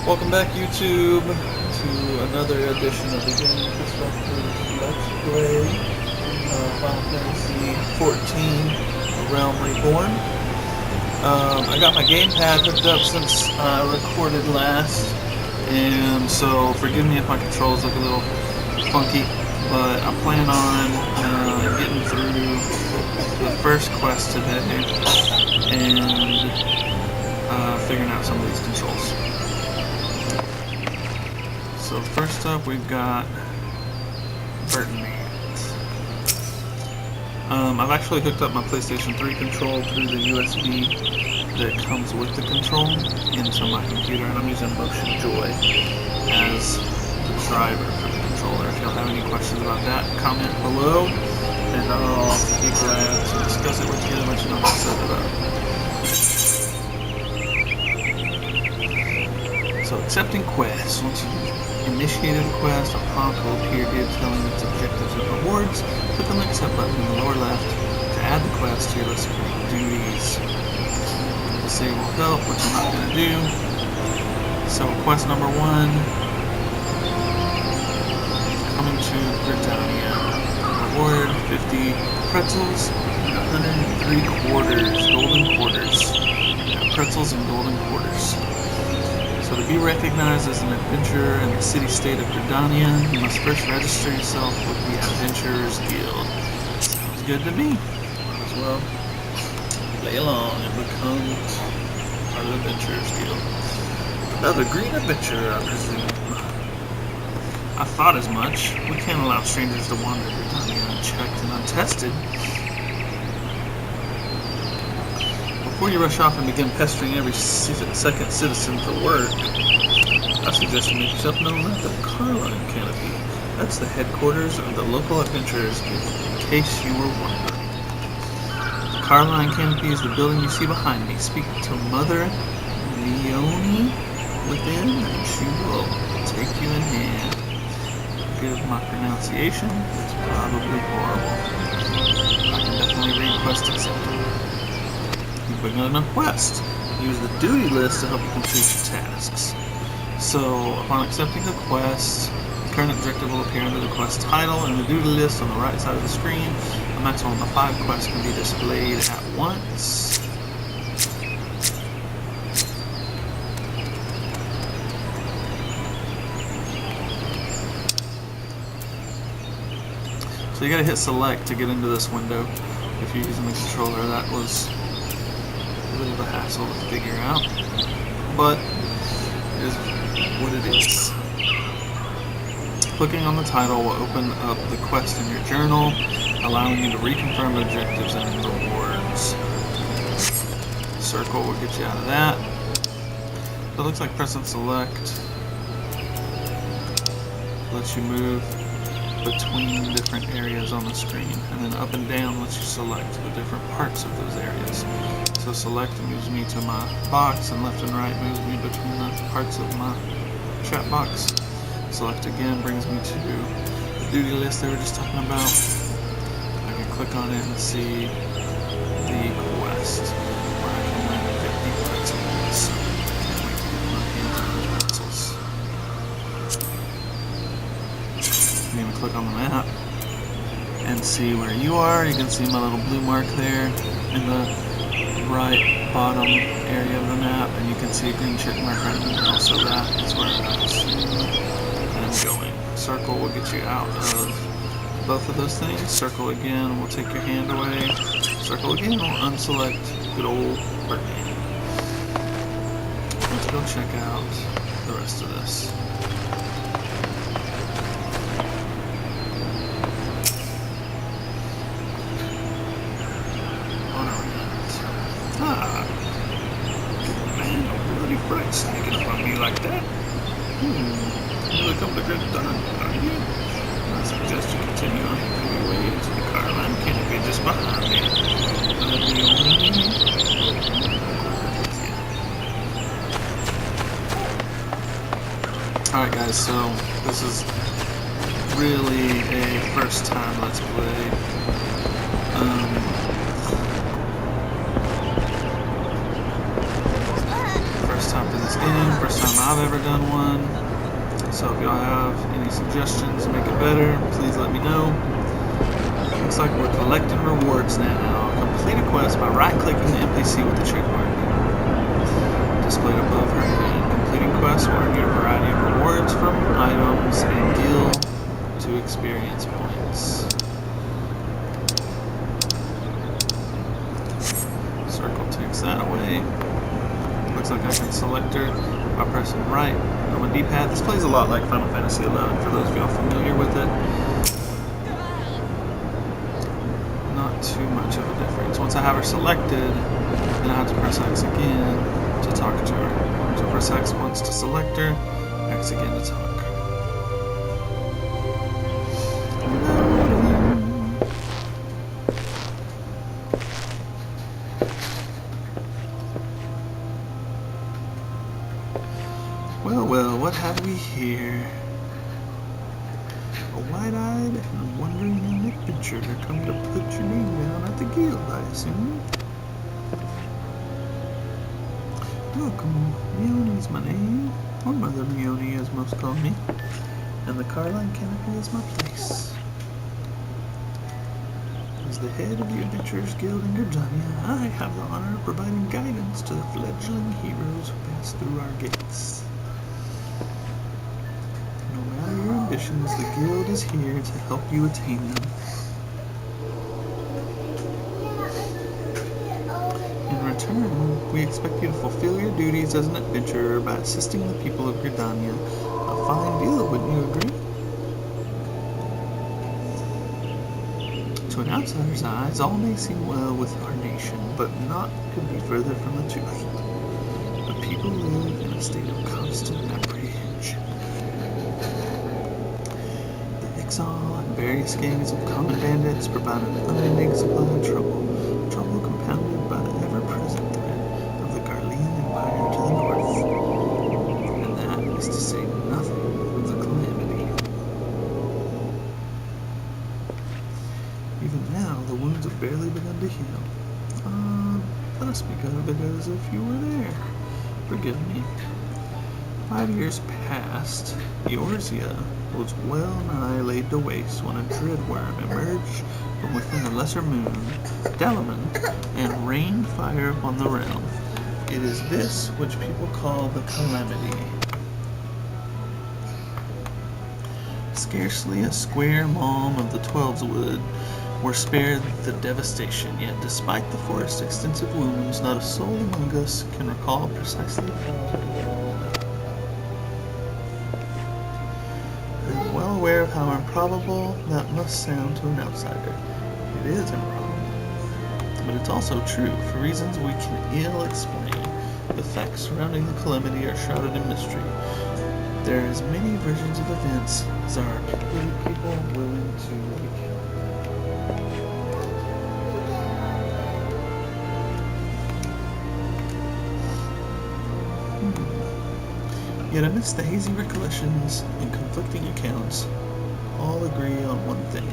Welcome back, YouTube, to another edition of the Game Perspective Let's Play Final Fantasy 14, A Realm Reborn. I got my gamepad hooked up since I recorded last, and so forgive me if my controls look a little funky, but I plan on getting through the first quest today and figuring out some of these controls. So first up, we've got Burton. I've actually hooked up my PlayStation 3 control through the USB that comes with the control into my computer, and I'm using Motion Joy as the driver for the controller. If y'all have any questions about that, comment below, and I'll be glad to discuss it with you and let you know how to set it up. So accepting quests. Once you initiated a quest, a prompt will appear detailing its objectives and rewards. Click on the accept button in the lower left to add the quest to your list of duties. Disable help, which I'm not going to do. So quest number 1, coming to Britannia. Reward 50 pretzels and 103 golden quarters. Yeah, pretzels and golden quarters. So to be recognized as an adventurer in the city-state of Britannia, you must first register yourself with the Adventurers Guild. Sounds good to me. Might as well play along and become part of the Adventurers Guild. Another green adventurer, I presume. I thought as much. We can't allow strangers to wander Britannia unchecked and untested. Before you rush off and begin pestering every second citizen for work, I suggest you make yourself known at the Carline Canopy. That's the headquarters of the local Adventurers Guild, in case you were wondering. The Carline Canopy is the building you see behind me. Speak to Mother Leone within, and she will take you in hand. Forgive my pronunciation, it's probably horrible. I can definitely read quest accepted. You've begun a quest. Use the duty list to help you complete your tasks. So, upon accepting a quest, the current objective will appear under the quest title and the duty list on the right side of the screen. A maximum of 5 quests can be displayed at once. So you gotta hit select to get into this window if you're using the controller. That was a bit of a hassle to figure out, but it is what it is. Clicking on the title will open up the quest in your journal, allowing you to reconfirm objectives and rewards. Circle will get you out of that. So it looks like pressing select lets you move between different areas on the screen, and then up and down lets you select the different parts of those areas. So select moves me to my box, and left and right moves me between the parts of my chat box. Select again brings me to the duty list they were just talking about. I can click on it and see the quest where I can win 50 pretzels. Can't wait to get my hands on those pretzels. You can even click on the map and see where you are. You can see my little blue mark there in the right bottom area of the map, and you can see a green check mark right in the middle, so that is where I'm going. Circle will get you out of both of those things. Circle again will take your hand away. Circle again will unselect good old Burton. Let's go check out the rest of this. Man, a bloody fright sneaking up on me like that. You look up the good done, are you? I suggest you continue on your way into the Carline Canopy just behind me. Alright guys, so this is really a first time Let's Play. time for this game, first time I've ever done one. So if y'all have any suggestions to make it better, please let me know. Looks like we're collecting rewards now. Complete a quest by right-clicking the NPC with the check mark. Displayed above her head. Completing quests will earn you a variety of rewards from items and gil to experience points. Circle takes that away. Looks like I can select her by pressing right on my D-pad. This plays a lot like Final Fantasy XI for those of y'all familiar with it. Not too much of a difference. Once I have her selected, then I have to press X again to talk to her. So press X once to select her, X again to talk. Well, what have we here? A wide-eyed and wondering adventurer come to put your name down at the guild, I assume. Welcome, Meone is my name, or Mother Meone as most call me, and the Carline Canopy is my place. As the head of the Adventurers Guild in Gridania, I have the honor of providing guidance to the fledgling heroes who pass through our gates. No matter your ambitions, the Guild is here to help you attain them. In return, we expect you to fulfill your duties as an adventurer by assisting the people of Gridania. A fine deal, wouldn't you agree? To an outsider's eyes, all may seem well with our nation, but naught could be further from the truth. The people live in a state of constant apprehension. The Ixal and various gangs of common bandits provide an unending supply of trouble compounded by the ever-present threat of the Garlean Empire to the north. And that is to say nothing of the Calamity. Even now, the wounds have barely begun to heal. Let us speak of it as if you were there. Forgive me. 5 years past, Eorzea was well nigh laid to waste when a dreadworm emerged from within the lesser moon, Dalaman, and rained fire upon the realm. It is this which people call the Calamity. Scarcely a square malm of the Twelveswood were spared the devastation, yet despite the forest's extensive wounds, not a soul among us can recall precisely how it all happened. I am well aware of how improbable that must sound to an outsider. It is improbable, but it's also true, for reasons we can ill explain. The facts surrounding the Calamity are shrouded in mystery. There are as many versions of events as there are people willing to recount. Yet amidst the hazy recollections and conflicting accounts, all agree on one thing.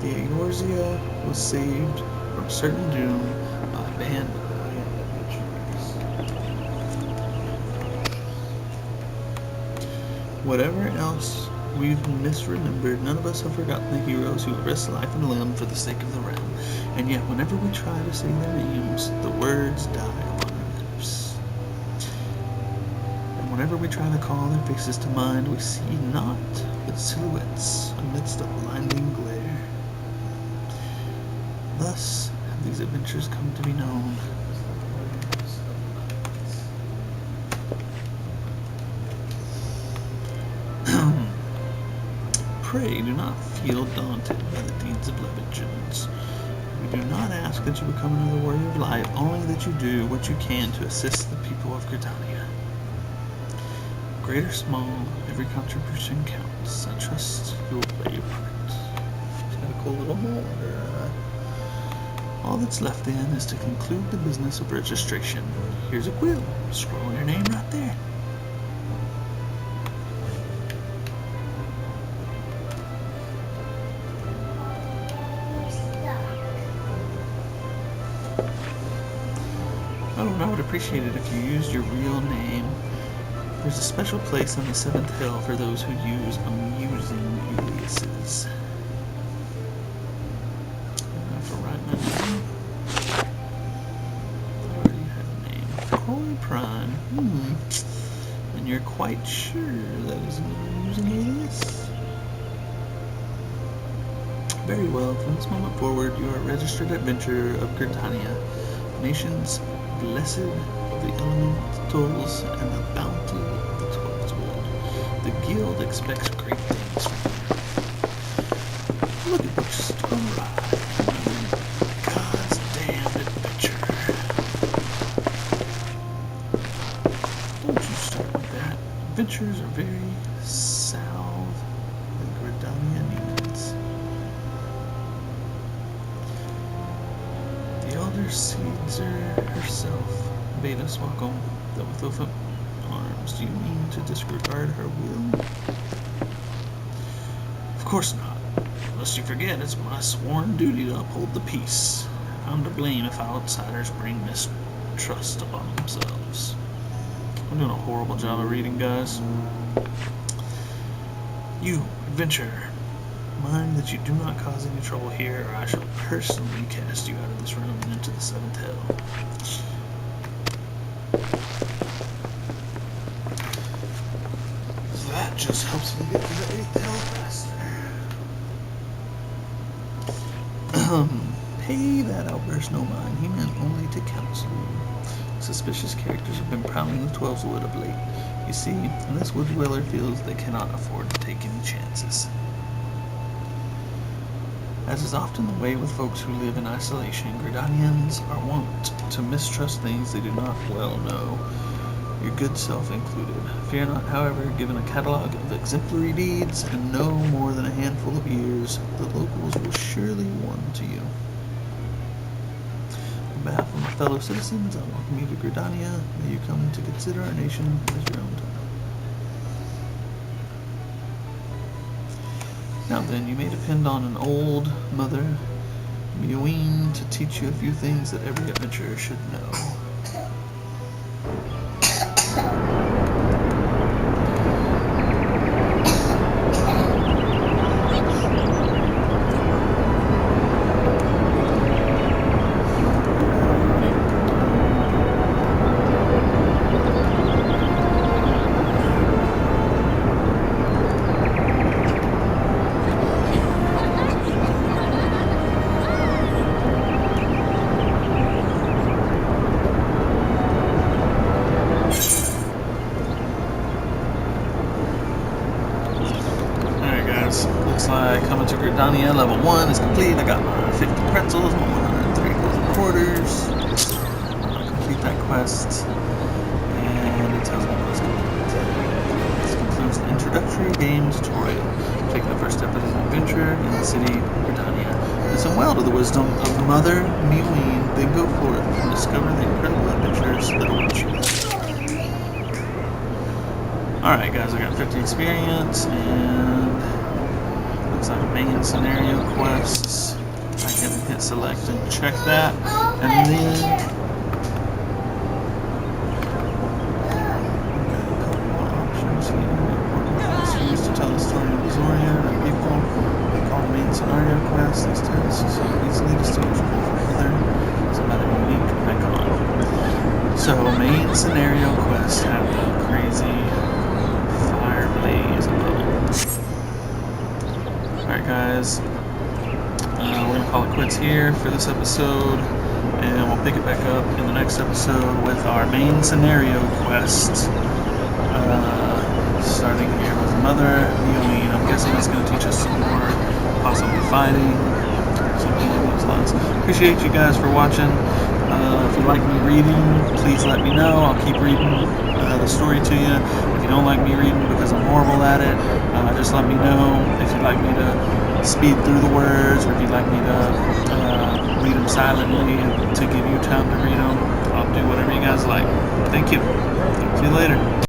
The Eorzea was saved from certain doom by a band of valiant adventurers. Whatever else we've misremembered, none of us have forgotten the heroes who risked life and limb for the sake of the realm. And yet, whenever we try to say their names, the words die upon our lips. And whenever we try to call their faces to mind, we see naught but silhouettes amidst a blinding glare. Thus have these adventures come to be known. Pray do not feel daunted by the deeds of legends. We do not ask that you become another warrior of light, only that you do what you can to assist the people of Gridania. Great or small, every contribution counts. I trust you will play your part. Is that a cool little mold? All that's left then is to conclude the business of registration. Here's a quill. Scroll your name right there. Oh, and I would appreciate it if you used your real name There's a special place on the 7th hill for those who use amusing aliases. For right now, I already have a name. Koi Prime. And you're quite sure that is an amusing alias? Very well. From this moment forward, you are a registered adventurer of Gridania, nation's blessed of the elementals and the bounty of the 12's wood. The guild expects great things from you. Look at books to arrive. God's damned adventure. Don't you start with that. Adventures are very salve that Gridania needs. The elder Caesar herself bade us welcome, though with open arms. Do you mean to disregard her will? Of course not. Lest you forget, it's my sworn duty to uphold the peace. I'm to blame if outsiders bring mistrust upon themselves. I'm doing a horrible job of reading, guys. You, adventurer, mind that you do not cause any trouble here, or I shall personally cast you out of this room and into the 7th hell. So that just helps me get to the 8th hell faster. Pay that outburst no mind. He meant only to counsel you. Suspicious characters have been prowling the 12's wood of late. You see, this wood dweller feels they cannot afford to take any chances. As is often the way with folks who live in isolation, Gridanians are wont to mistrust things they do not well know, your good self included. Fear not, however, given a catalogue of exemplary deeds and no more than a handful of years, the locals will surely warn to you. On behalf of my fellow citizens, I welcome you to Gridania. May you come to consider our nation as your own time. Now then, you may depend on an old mother, Meween, to teach you a few things that every adventurer should know. Looks like coming to Gridania level 1 is complete. I got my 50 pretzels, my 103 golden quarters. I'll complete that quest, and it tells me what it's complete. This concludes the introductory game tutorial. Taking the first step as an adventurer in the city of Gridania. Listen well to the wisdom of Mother Meween, then go forth and discover the incredible adventures that await you. Alright guys, I got 50 experience, and looks like main scenario quests. I can hit select and check that, and then got a couple more options here. Used to tell the story of Zoria and people. They call main scenario quests. These tasks are easily distinguishable from other. It's about a unique icon. So main scenario quests have the crazy fire blaze above them. Alright guys, we're going to call it quits here for this episode, and we'll pick it back up in the next episode with our main scenario quest, starting here with Mother Meween. I'm guessing it's going to teach us some more, possibly fighting, something along those lines. Appreciate you guys for watching. If you like me reading, please let me know. I'll keep reading the story to you. If you don't like me reading because I'm horrible at it, just let me know. If you'd like me to speed through the words, or if you'd like me to read them silently to give you time to read them, I'll do whatever you guys like. Thank you. Talk to you later.